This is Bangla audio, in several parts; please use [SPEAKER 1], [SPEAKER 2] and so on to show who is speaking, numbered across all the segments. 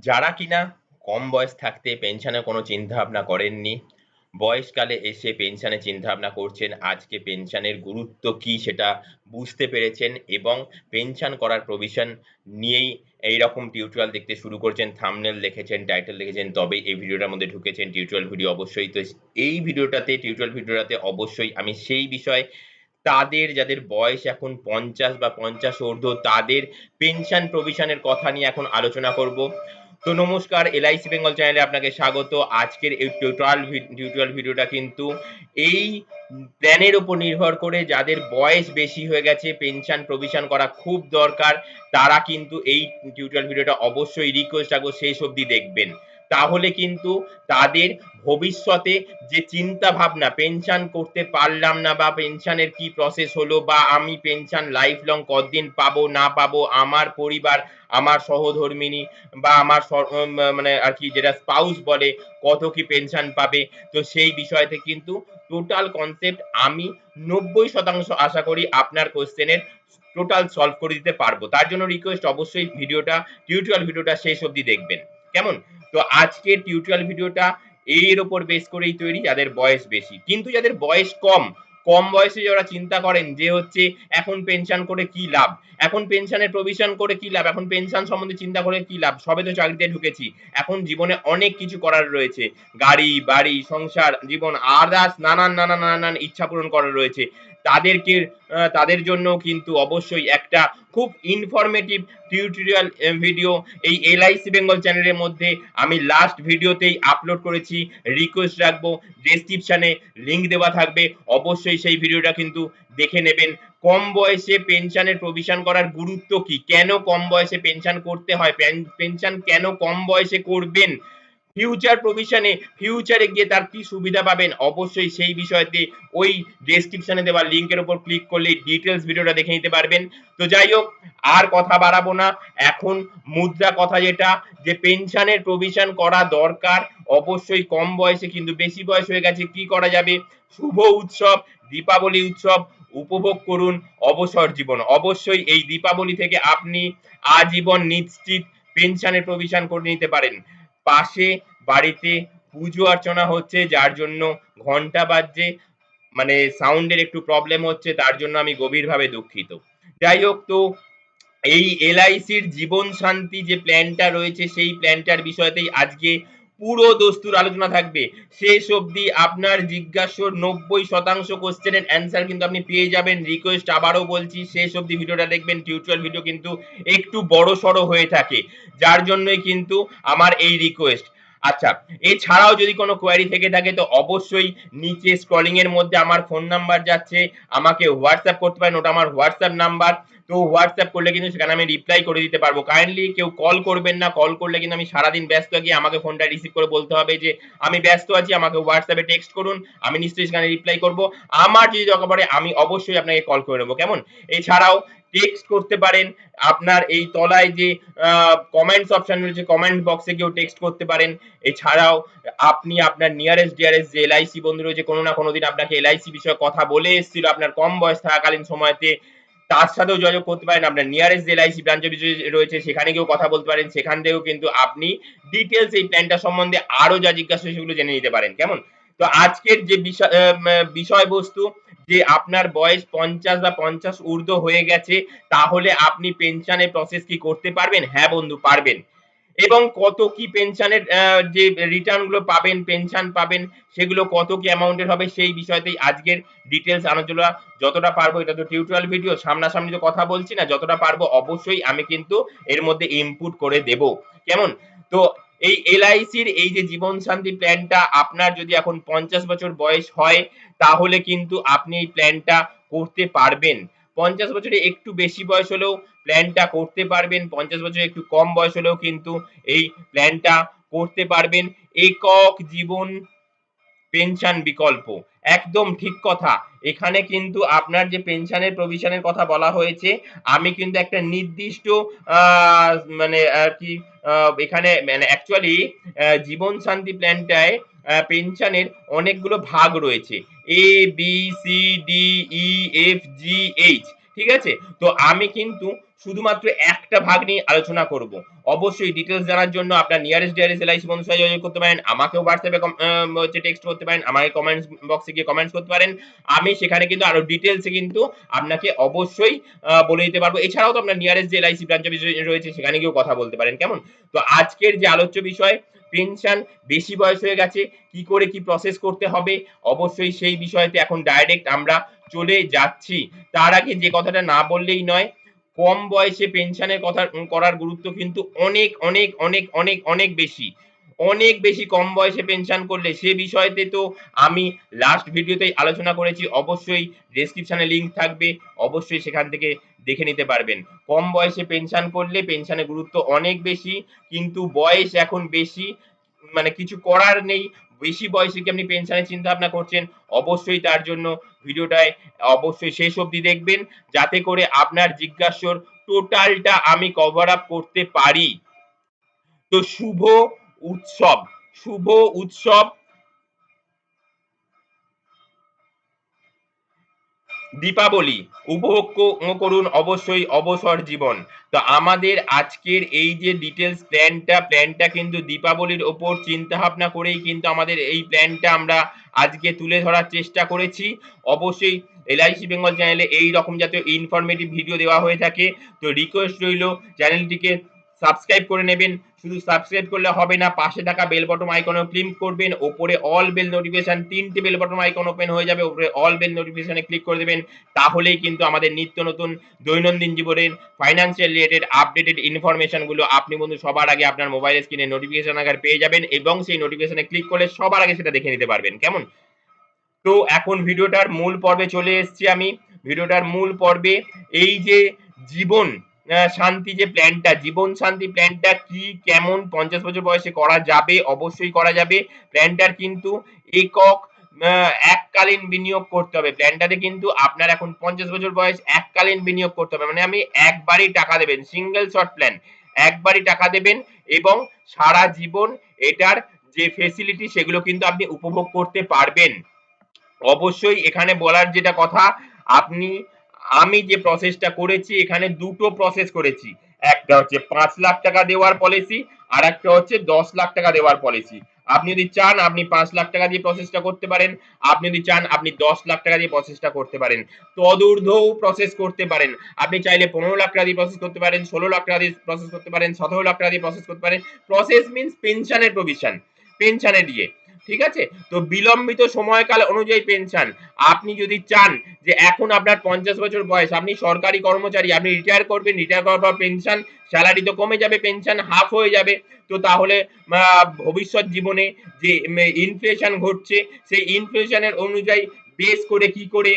[SPEAKER 1] যারা কিনা কম বয়স থাকতে পেনশনের কোনো চিন্তাভাবনা করেননি, বয়সকালে এসে পেনশনের চিন্তাভাবনা করছেন, আজকে পেনশনের গুরুত্ব কী সেটা বুঝতে পেরেছেন এবং পেনশন করার প্রভিশন নিয়েই এইরকম টিউটোরিয়াল দেখতে শুরু করেছেন, থাম্বনেল দেখেছেন, টাইটেল দেখেছেন, তবেই এই ভিডিওটার মধ্যে ঢুকেছেন। টিউটোরিয়াল ভিডিও অবশ্যই। তো এই টিউটোরিয়াল ভিডিওটাতে অবশ্যই আমি সেই বিষয়ে যাদের বয়স এখন ৫০ বা ৫০ ঊর্ধ্ব তাদের পেনশন প্রভিশনের কথা নিয়ে এখন আলোচনা করব। তো নমস্কার, LIC বেঙ্গল চ্যানেলে আপনাকে স্বাগত। আজকের এই টিউটোরিয়াল ভিডিওটা কিন্তু এই প্ল্যানের উপর নির্ভর করে যাদের বয়স বেশি হয়ে গেছে, পেনশন প্রভিশন করা খুব দরকার, তারা কিন্তু এই টিউটোরিয়াল ভিডিওটা অবশ্যই রিকোয়েস্ট রাখবো শেষ অবধি দেখবেন। তাহলে কিন্তু তাদের ভবিষ্যতে যে চিন্তা ভাবনা পেনশন করতে পারলাম না বা পেনশনের কি প্রসেস হলো বা আমি পেনশন লাইফ লং কতদিন পাবো না পাবো, আমার পরিবার, আমার সহধর্মিণী বা আমার মানে আর কি যেটা স্পাউস বলে কত কি পেনশন পাবে, তো সেই বিষয়তে কিন্তু টোটাল কনসেপ্ট আমি ৯০% আশা করি আপনার কোয়েশ্চেনের টোটাল সলভ করে দিতে পারবো। তার জন্য রিকোয়েস্ট অবশ্যই টিউটোরিয়াল ভিডিওটা শেষ অবধি দেখবেন। কেমন? তো আজকের টিউটোরিয়াল ভিডিওটা এর উপর বেস করেই তৈরি যাদের বয়স বেশি। কিন্তু যাদের বয়স কম বয়সে যারা চিন্তা করেন যে হচ্ছে এখন পেনশন করে কি লাভ? এখন পেনশনের প্রভিশন করে কি লাভ? এখন পেনশন সম্বন্ধে চিন্তা করে কি লাভ? সবে তো চাকরিতে ঢুকেছি। এখন জীবনে অনেক কিছু করার রয়েছে। গাড়ি, বাড়ি, সংসার, জীবন আদার্স নানান ইচ্ছা পূরণ করার রয়েছে। তাদের জন্যও কিন্তু অবশ্যই একটা খুব ইনফরমেটিভ টিউটোরিয়াল ভিডিও এই LIC বেঙ্গল চ্যানেলের মধ্যে আমি লাস্ট ভিডিওতেই আপলোড করেছি। রিকোয়েস্ট রাখবো ডেসক্রিপশনে লিংক দেওয়া থাকবে, অবশ্যই সেই ভিডিওটা কিন্তু দেখে নেবেন। কম বয়সে পেনশনের প্রভিশন করার গুরুত্ব কি, কেন কম বয়সে পেনশন করতে হয়, পেনশন কেন কম বয়সে করবেন, ফিউচারে গিয়ে তার কি সুবিধা পাবেন, অবশ্যই সেই বিষয়তে ওই ডেসক্রিপশনে দেওয়া লিংকের উপর ক্লিক করলে ডিটেলস ভিডিওটা দেখে নিতে পারবেন। তো যাই হোক, আর কথা বাড়াবো না, এখন মুদ্রা কথা যেটা, যে পেনশনের প্রভিশন করা দরকার অবশ্যই কম বয়সে, কিন্তু বেশি বয়স হয়ে গেছে কি করা যাবে? শুভ উৎসব দীপাবলি উৎসব উপভোগ করুন অবসর জীবন। অবশ্যই এই দীপাবলি থেকে আপনি আজীবন নিশ্চিত পেনশনের প্রভিশন করে নিতে পারেন। পাশে বাড়িতে পুজো অর্চনা হচ্ছে, যার জন্য ঘন্টা বাজছে, মানে সাউন্ডের একটু প্রবলেম হচ্ছে, তার জন্য আমি গভীরভাবে দুঃখিত। যাই হোক, তো এই LICর জীবন শান্তি যে প্ল্যানটা রয়েছে সেই প্ল্যানটার বিষয়তেই আজকে পুরো দস্তুর আলোচনা থাকবে। শেষ অবধি আপনার জিজ্ঞাসার ৯০% কোশ্চেনের অ্যান্সার কিন্তু আপনি পেয়ে যাবেন। রিকোয়েস্ট আবারও বলছি শেষ অবধি ভিডিওটা দেখবেন। টিউটোরিয়াল ভিডিও কিন্তু একটু বড়সড় হয়ে থাকে, যার জন্যই কিন্তু আমার এই রিকোয়েস্ট। আচ্ছা, এছাড়াও যদি কোনো কোয়েরি থেকে থাকে তো অবশ্যই নিচে স্ক্রলিং এর মধ্যে আমার ফোন নাম্বার যাচ্ছে, আমাকে হোয়াটসঅ্যাপ করতে পারেন, ওটা আমার হোয়াটসঅ্যাপ নাম্বার। তো হোয়াটসঅ্যাপ করলে কিন্তু সেখানে আমি রিপ্লাই করে দিতে পারবো। কাইন্ডলি কেউ কল করবেন না, কল করলে কিন্তু আমি সারাদিন ব্যস্ত থাকি, আমাকে ফোনটা রিসিভ করে বলতে হবে যে আমি ব্যস্ত আছি, আমাকে হোয়াটসঅ্যাপে টেক্সট করুন, আমি নিশ্চয়ই সেখানে রিপ্লাই করব। আমার যদি দরকার পড়ে আমি অবশ্যই আপনাকে কল করে নেবো। কেমন? এছাড়াও টেক্সট করতে পারেন, আপনার এই তলায় যে কমেন্টস অপশন রয়েছে, কমেন্ট বক্সে গিয়েও টেক্সট করতে পারেন। এছাড়াও আপনি আপনার নিয়ারেস্ট ডিয়ারেস্ট যে LIC বন্ধু রয়েছে, কোনো না কোনো দিন আপনাকে LIC বিষয়ে কথা বলে এসেছিল আপনার কম বয়স থাকাকালীন সময়তে, তার সাথেও যোগাযোগ করতে পারেন। আপনার নিয়ারেস্ট যে LIC ব্রাঞ্চ রয়েছে সেখানে গিয়েও কথা বলতে পারেন, সেখান থেকেও কিন্তু আপনি ডিটেলস এই প্ল্যানটা সম্বন্ধে আরো যা জিজ্ঞাসা সেগুলো জেনে নিতে পারেন। কেমন? তো আজকের যে বিষয়বস্তু, যে আপনার বয়স ৫০ বা ৫০ ঊর্ধ্ব হয়ে গেছে, তাহলে আপনি পেনশনের প্রসেস কি করতে পারবেন? হ্যাঁ বন্ধু, পারবেন। এবং কত কি পেনশনের যে রিটার্ন গুলো পাবেন, পেনশন পাবেন, সেগুলো কত কি অ্যামাউন্টের হবে সেই বিষয়তেই আজকের ডিটেলস আলোচনা। যতটা পারবো, এটা তো টিউটোরিয়াল ভিডিও, সামনাসামনি তো কথা বলছি না, যতটা পারবো অবশ্যই আমি কিন্তু এর মধ্যে ইনপুট করে দেব। কেমন? তো এই LICর এই যে জীবন শান্তি প্ল্যানটা আপনার যদি এখন ৫০ বছর বয়স হয়, তাহলে কিন্তু আপনি এই প্ল্যানটা করতে পারবেন। ৫০ বছরে একটু বেশি বয়স হলেও প্ল্যানটা করতে পারবেন, ৫০ বছরে একটু কম বয়স হলেও কিন্তু এই প্ল্যানটা করতে পারবেন। একক জীবন পেনশন বিকল্প, একদম ঠিক কথা। এখানে কিন্তু আপনার যে পেনশনের প্রভিশনের কথা বলা হয়েছে, আমি কিন্তু একটা নির্দিষ্ট মানে কি এখানে মানে অ্যাকচুয়ালি জীবন শান্তি প্ল্যানটায় পেনশনের অনেকগুলো ভাগ রয়েছে, ABCDEFGH, ঠিক আছে? তো আমি কিন্তু শুধুমাত্র একটা ভাগ নিয়ে আলোচনা করব। অবশ্যই ডিটেইলস জানার জন্য আপনার নিয়ারেস্ট ডিয়ারেস্ট LIC বন্ধুর সাথে যোগাযোগ করতে পারেন। আমাকেও WhatsApp এ হচ্ছে টেক্সট করতে পারেন। আমাকে কমেন্টস বক্সে গিয়ে কমেন্টস করতে পারেন। আমি সেখানে কিন্তু আরো ডিটেইলস এ কিন্তু আপনাকে অবশ্যই বলে দিতে পারবো। এছাড়াও তো আপনার নিয়ারেস্ট যে LIC ব্রাঞ্চ অফিস রয়েছে সেখানে গিয়েও কথা বলতে পারেন। কেমন? তো আজকের যে আলোচ্য বিষয় পেনশন বেশি বয়স হয়ে গেছে, কি করে কি প্রসেস করতে হবে, অবশ্যই সেই বিষয়তে এখন ডাইরেক্ট আমরা চলে যাচ্ছি। তার আগে যে কথাটা না বললেই নয়, কম বয়সে পেনশনের কথা করার গুরুত্ব কিন্তু অনেক অনেক অনেক অনেক অনেক বেশি। অনেক বেশি কম বয়সে পেনশন করলে সে বিষয়তে তো আমি লাস্ট ভিডিওতেই আলোচনা করেছি। অবশ্যই ডেসক্রিপশনে লিংক থাকবে, অবশ্যই সেখান থেকে দেখে নিতে পারবেন। কম বয়সে পেনশন করলে পেনশনের গুরুত্ব অনেক বেশি, কিন্তু বয়স এখন বেশি মানে কিছু করার নেই। বেশি বয়সে কি আপনি পেনশনের চিন্তা ভাবনা করছেন, অবশ্যই তার জন্য ভিডিওটায় অবশ্যই শেষ অবধি দেখবেন, যাতে করে আপনার জিজ্ঞাসার টোটালটা আমি কভার আপ করতে পারি। তো উৎসব, শুভ উৎসব দীপাবলি উপভোগ করুন অবশ্যই অবসর জীবন। তো আমাদের আজকের এই যে ডিটেইলস প্ল্যানটা কিন্তু দীপাবলির উপর চিন্তা ভাবনা করেই কিন্তু আমাদের এই প্ল্যানটা আমরা আজকে তুলে ধরার চেষ্টা করেছি। অবশ্যই LIC বেঙ্গল চ্যানেলে এই রকম জাতীয় ইনফরমেটিভ ভিডিও দেওয়া হয়ে থাকে। তো রিকোয়েস্ট রইল চ্যানেলটিকে সাবস্ক্রাইব করে নেবেন। শুধু সাবস্ক্রাইব করলে হবে না, পাশে থাকা বেল বটন আইকনে ক্লিক করবেন, ওপরে অল বেল নোটিফিকেশন 3টে বেল বটন আইকন ওপেন হয়ে যাবে, ওপরে অল বেল নোটিফিকেশনে ক্লিক করে দেবেন। তাহলেই কিন্তু আমাদের নিত্য নতুন দৈনন্দিন জীবনের ফাইন্যান্সিয়াল রিলেটেড আপডেটেড ইনফরমেশন গুলো আপনি বন্ধু সবার আগে আপনার মোবাইল স্ক্রিনে নোটিফিকেশন আকারে পেয়ে যাবেন, এবং সেই নোটিফিকেশনে ক্লিক করলে সবার আগে সেটা দেখে নিতে পারবেন। কেমন? তো এখন ভিডিওটার মূল পর্বে চলে এসেছি আমি। ভিডিওটার মূল পর্বে এই যে জীবন শান্তি যে প্ল্যানটা, জীবন শান্তি প্ল্যানটা কি, কেমন 50 বছর বয়সে করা যাবে, অবশ্যই করা যাবে। প্ল্যানটার কিন্তু একক এককালীন বিনিয়োগ করতে হবে। প্ল্যানটাতে কিন্তু আপনার এখন 50 বছর বয়স, এককালীন বিনিয়োগ করতে হবে। মানে আপনি একবারই টাকা দেবেন, সিঙ্গেল শট প্ল্যান। একবারই টাকা দেবেন এবং সারা জীবন এটার যে ফেসিলিটি সেগুলো কিন্তু আপনি উপভোগ করতে পারবেন। অবশ্যই এখানে বলার যেটা কথা, আপনি আমি যে প্রসেসটা করেছি এখানে দুটো প্রসেস করেছি। একটা হচ্ছে 5 লাখ টাকা দেওয়ার পলিসি, আর একটা হচ্ছে 10 লাখ টাকা দেওয়ার পলিসি। আপনি যদি চান আপনি 5 লাখ টাকা দিয়ে প্রসেসটা করতে পারেন, আপনি যদি চান আপনি 10 লাখ টাকা দিয়ে প্রসেসটা করতে পারেন। তদূর্ধ্বও প্রসেস করতে পারেন। আপনি চাইলে 15 লাখ টাকা দিয়ে প্রসেস করতে পারেন, 16 লাখ টাকা দিয়ে প্রসেস করতে পারেন, 17 লাখ টাকা দিয়ে প্রসেস করতে পারেন। প্রসেস মিন্স পেনশনের প্রভিশন, পেনশনে দিয়ে। ঠিক আছে? তো বিলম্বিত সময়কাল অনুযায়ী পেনশন। আপনি যদি চান যে এখন আপনার 50 বছর বয়স, আপনি সরকারি কর্মচারী, আপনি রিটায়ার করবেন, রিটায়ার করার পর পেনশন স্যালারি তো কমে যাবে, পেনশন হাফ হয়ে যাবে। তো তাহলে ভবিষ্যৎ জীবনে যে ইনফ্লেশন ঘটছে সেই ইনফ্লেশনের অনুযায়ী বেস করে কি করে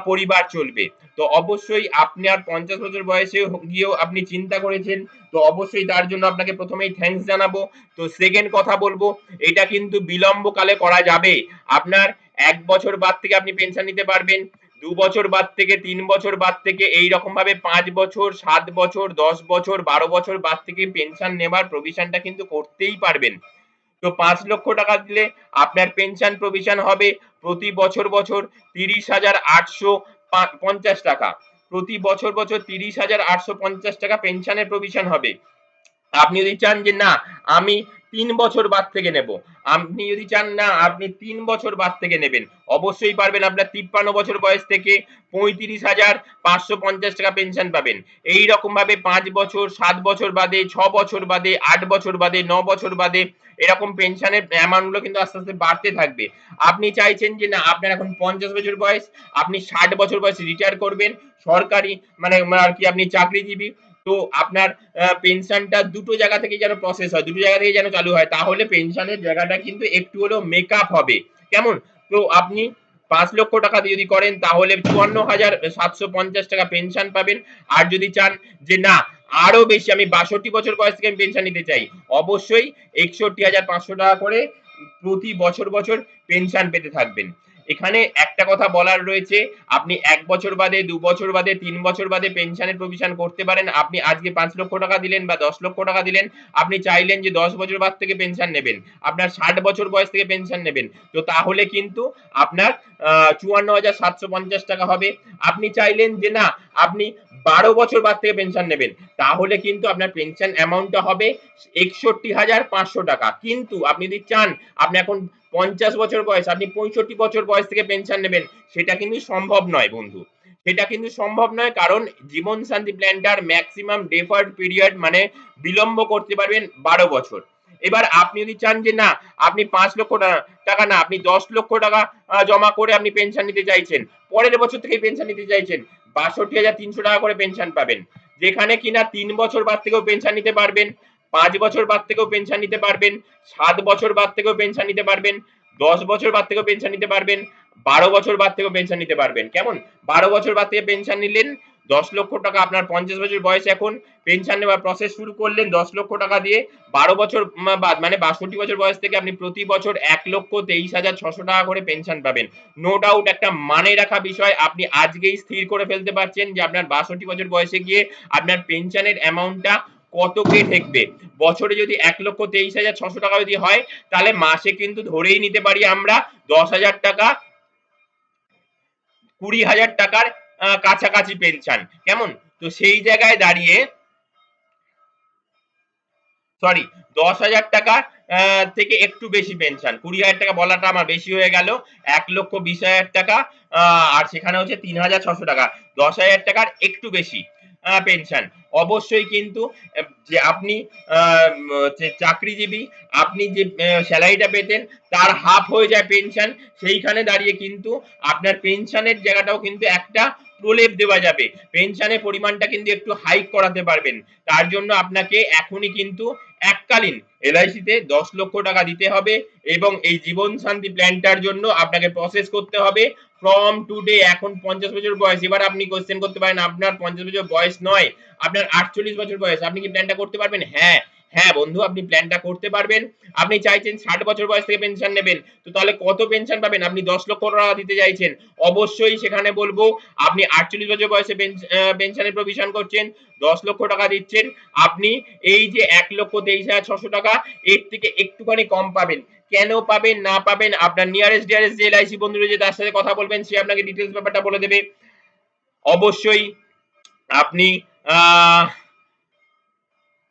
[SPEAKER 1] পরিবার চলবে। তো অবশ্যই আপনার 50 বছর বয়সে গিয়েও আপনি চিন্তা করেছেন, তো অবশ্যই তার জন্য আপনাকে প্রথমেই থ্যাঙ্কস জানাবো। তো সেকেন্ড কথা বলবো, এটা কিন্তু বিলম্বকালে করা যাবে। আপনার 1 বছর বাদ থেকে আপনি পেনশন নিতে পারবেন, 2 বছর বাদ থেকে, 3 বছর বাদ থেকে, এইরকম ভাবে 5 বছর, 7 বছর, 10 বছর, 12 বছর বাদ থেকে পেনশন নেবার প্রভিশনটা কিন্তু করতেই পারবেন। তো 5 লক্ষ টাকা দিলে আপনার পেনশন প্রভিশন হবে প্রতি বছর 30,850 টাকা। প্রতি বছর 30,850 টাকা পেনশনের প্রভিশন হবে। আপনি যদি চান যে না আমি 3 বছর বাদ থেকে নেব, আপনি যদি চান না আপনি 3 বছর বাদ থেকে নেবেন, অবশ্যই পারবেন। আপনার 53 বছর বয়স থেকে 35,550 টাকা পেনশন পাবেন। এই রকম ভাবে 5 বছর, 7 বছর বাদে, 6 বছর বাদে, 8 বছর বাদে, 9 বছর বাদে এরকম পেনশনের অ্যামাউন্ট গুলো কিন্তু আস্তে আস্তে বাড়তে থাকবে। আপনি চাইছেন যে না আপনার এখন 50 বছর বয়স, আপনি 60 বছর বয়সে রিটায়ার করবেন, সরকারি মানে আর কি আপনি চাকরিজীবী, তো আপনার পেনশনটা দুটো জায়গা থেকে যেন প্রসেস হয়, দুটো জায়গা থেকে যেন চালু হয়, তাহলে পেনশনের জায়গাটা কিন্তু একটু হলেও মেকআপ হবে। কেমন? তো আপনি 5 লক্ষ টাকা দিয়ে যদি করেন তাহলে 54,750 টাকা পেনশন পাবেন। আর যদি চান যে না আরো বেশি আমি 62 বছর বয়স থেকে আমি পেনশন নিতে চাই, অবশ্যই 61,500 টাকা করে প্রতি বছর পেনশন পেতে থাকবেন। এখানে একটা কথা বলার রয়েছে, আপনি 1 বছর বাদে, 2 বছর বাদে, 3 বছর বাদে পেনশনের প্রভিশন করতে পারেন। আপনি আজকে 5 লক্ষ টাকা দিলেন বা 10 লক্ষ টাকা দিলেন, আপনি চাইলেন যে 10 বছর বাদ থেকে পেনশন নেবেন, আপনার 60 বছর বয়স থেকে পেনশন নেবেন, তো তাহলে কিন্তু আপনার 54,750 টাকা হবে। আপনি চাইলেন যে না আপনি 12 বছর বাদ থেকে পেনশন নেবেন, তাহলে কিন্তু আপনার পেনশন অ্যামাউন্টটা হবে 61,500 টাকা। কিন্তু আপনি যদি চান আপনি এখন 50 বছর বয়স, আপনি 65 বছর বয়স থেকে পেনশন নেবেন, সেটা কিন্তু সম্ভব নয় বন্ধু, সেটা কিন্তু সম্ভব নয়, কারণ জীবন শান্তি প্ল্যানটার ম্যাক্সিমাম ডেফার্ড পিরিয়ড মানে বিলম্ব করতে পারবেন 12 বছর। এবার আপনি যদি চান যে না আপনি 5 লক্ষ টাকা না আপনি 10 লক্ষ টাকা জমা করে আপনি পেনশন নিতে চাইছেন, পরের বছর থেকে পেনশন নিতে চাইছেন, 62,300 টাকা করে পেনশন পাবেন, যেখানে কিনা 3 বছর বাদ থেকেও পেনশন নিতে পারবেন, 5 বছর বাদ থেকেও পেনশন নিতে পারবেন, 7 বছর বাদ থেকেও পেনশন নিতে পারবেন, 10 বছর বাদ থেকেও পেনশন নিতে পারবেন, 12 বছর বাদ থেকেও পেনশন নিতে পারবেন। কেমন? 12 বছর বাদ থেকে পেনশন নিলেন 10 লক্ষ টাকা, আপনার 50 বছর বয়স এখন, পেনশন নেওয়ার প্রসেস শুরু করলেন 10 লক্ষ টাকা দিয়ে, 12 বছর বাদ মানে 62 বছর বয়স থেকে আপনি প্রতি বছর 1,23,600 টাকা করে পেনশন পাবেন। নো ডাউট একটা মানে রাখা বিষয়, আপনি আজকেই স্থির করে ফেলতে পারছেন যে আপনার 62 বছর বয়সে গিয়ে আপনার পেনশনের অ্যামাউন্টটা কত কে ঠেকবে। বছরে যদি 1,23,600 টাকা যদি হয়, তাহলে মাসে কিন্তু ধরেই নিতে পারি আমরা 10,000 টাকা 20,000 টাকার কাছাকাছি পেনশন। কেমন? তো সেই জায়গায় দাঁড়িয়ে সরি 10,000 টাকা থেকে একটু বেশি পেনশন, 20,000 টাকা বলাটা আমার বেশি হয়ে গেল, 1,20,000 টাকা আর সেখানে হচ্ছে 3,600 টাকা, 10,000 টাকার একটু বেশি পেনশন। অবশ্যই কিন্তু যে আপনি যে চাকরিজীবী, আপনি যে স্যালারিটা পেতেন তার হাফ হয়ে যায় পেনশন, সেইখানে দাঁড়িয়ে কিন্তু আপনার পেনশনের জায়গাটাও কিন্তু একটা প্রলেপ দেওয়া যাবে, পেনশনের পরিমাণটা কিন্তু একটু হাইক করাতে পারবেন। তার জন্য আপনাকে এখনই কিন্তু এককালীন LIC তে 10 লক্ষ টাকা দিতে হবে, এবং এই জীবন শান্তি প্ল্যানটার জন্য আপনাকে প্রসেস করতে হবে ফ্রম টুডে। এখন 50 বছর বয়স, এবার আপনি কোশ্চেন করতে পারেন আপনার 50 বছর বয়স নয়, আপনার 48 বছর বয়স, আপনি কি প্ল্যানটা করতে পারবেন? হ্যাঁ হ্যাঁ বন্ধু, আপনি প্ল্যানটা করতে পারবেন। আপনি চাইছেন 60 বছর বয়স থেকে পেনশন নেবেন, তো তাহলে কত পেনশন পাবেন? আপনি 10 লক্ষ টাকা দিতে চাইছেন, অবশ্যই সেখানে বলবো আপনি 48 বছর বয়সে পেনশনের প্রভিশন করছেন, 10 লক্ষ টাকা দিচ্ছেন, আপনি এই যে 1,23,600 টাকা এর থেকে একটুখানি কম পাবেন। কেন পাবেন না পাবেন আপনার নিয়ারেস্ট ডিয়ারেস্ট যে LIC বন্ধু রয়েছে তার সাথে কথা বলবেন, সে আপনাকে ডিটেইলস ব্যাপারটা বলে দেবে। অবশ্যই আপনি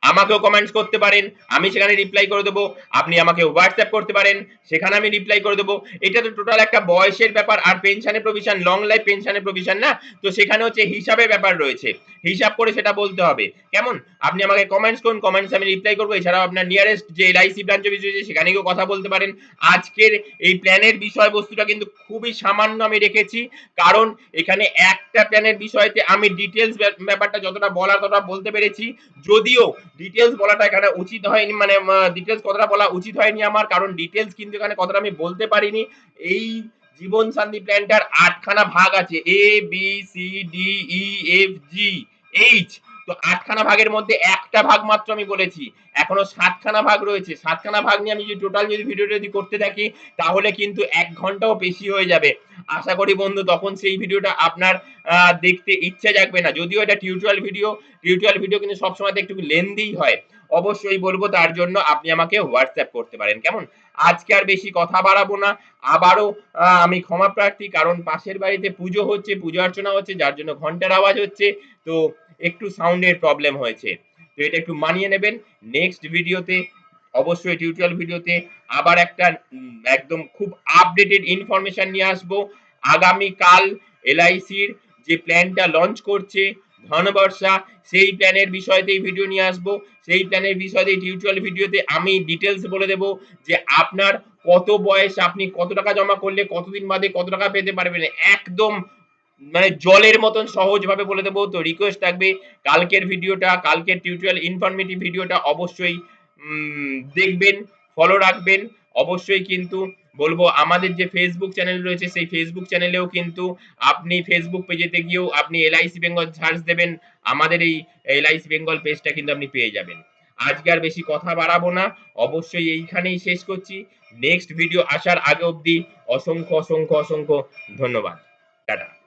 [SPEAKER 1] আমাকেও কমেন্টস করতে পারেন, আমি সেখানে রিপ্লাই করে দেবো, আপনি আমাকে হোয়াটসঅ্যাপ করতে পারেন, সেখানে আমি রিপ্লাই করে দেবো। এটা তো টোটাল একটা বয়সের ব্যাপার, আর পেনশনের প্রভিশন লং লাইফ পেনশনের প্রভিশন না, তো সেখানে হচ্ছে হিসাবের ব্যাপার রয়েছে, হিসাব করে সেটা বলতে হবে। কেমন? আপনি আমাকে কমেন্টস করুন, কমেন্টস আমি রিপ্লাই করবো। এছাড়াও আপনার নিয়ারেস্ট যে LIC ব্রাঞ্চ অফিস রয়েছে সেখানে গিয়েও কথা বলতে পারেন। আজকের এই প্ল্যানের বিষয়বস্তুটা কিন্তু খুবই সামান্য আমি রেখেছি, কারণ এখানে একটা প্ল্যানের বিষয়তে আমি ডিটেইলস ব্যাপারটা যতটা বলার ততটা বলতে পেরেছি, যদিও ডিটেইলস বলাটা এখানে উচিত হয়নি, মানে ডিটেইলস কথাটা বলা উচিত হয়নি আমার, কারণ ডিটেইলস কিন্তু এখানে কথাটা আমি বলতে পারিনি। এই জীবন শান্তি প্ল্যানটার 8 খানা ভাগ আছে, A B C D E F G H, তো 8 খানা ভাগের মধ্যে একটা ভাগ মাত্র আমি বলেছি, এখনো 7 খানা ভাগ রয়েছে। 7 খানা ভাগ নিয়ে আমি যদি টোটাল যদি ভিডিওটা যদি করতে থাকি তাহলে কিন্তু 1 ঘন্টাও বেশি হয়ে যাবে। আশা করি বন্ধু তখন সেই ভিডিওটা আপনার দেখতে ইচ্ছে জাগবে না, যদিও এটা টিউটোরিয়াল ভিডিও কিন্তু সবসময় একটু লেন্দি হয়। অবশ্যই বলবো তার জন্য আপনি আমাকে হোয়াটসঅ্যাপ করতে পারেন। কেমন? আজকে আর বেশি কথা বাড়াবো না, আবারও আমি ক্ষমা প্রার্থী, কারণ পাশের বাড়িতে পুজো হচ্ছে, পূজা অর্চনা হচ্ছে, যার জন্য ঘন্টার আওয়াজ হচ্ছে, তো একটু সাউন্ডের প্রবলেম হয়েছে, তো এটা একটু মানিয়ে নেবেন। নেক্সট ভিডিওতে অবশ্যই টিউটোরিয়াল ভিডিওতে আবার একটা একদম খুব আপডেটেড ইনফরমেশন নিয়ে আসবো। আগামী কাল LICর যে প্ল্যানটা লঞ্চ করছে ধনবর্ষা, সেই প্ল্যানের বিষয়তেই ভিডিও নিয়ে আসবো, সেই প্ল্যানের বিষয়তে টিউটোরিয়াল ভিডিওতে আমি ডিটেইলস বলে দেব যে আপনার কত বয়স, আপনি কত টাকা জমা করলে কতদিন বাদে কত টাকা পেতে পারবেন, একদম মানে জলের মতন সহজ ভাবে বলে দেবো। তো রিকোয়েস্ট থাকবে কালকের ভিডিওটা, কালকের টিউটোরিয়াল ইনফরমেটিভ ভিডিওটা অবশ্যই দেখবেন, ফলো রাখবেন। অবশ্যই কিন্তু বলবো আমাদের যে ফেসবুক চ্যানেল রয়েছে সেই ফেসবুক চ্যানেলেও কিন্তু আপনি ফেসবুক পেজেতে গিয়েও আপনি LIC বেঙ্গল সার্চ দেবেন, আমাদের এই LIC বেঙ্গল পেজটা কিন্তু আপনি পেয়ে যাবেন। আজকে আর বেশি কথা বাড়াবো না, অবশ্যই এইখানেই শেষ করছি। নেক্সট ভিডিও আসার আগে অবধি অসংখ্য অসংখ্য অসংখ্য ধন্যবাদ। টাটা।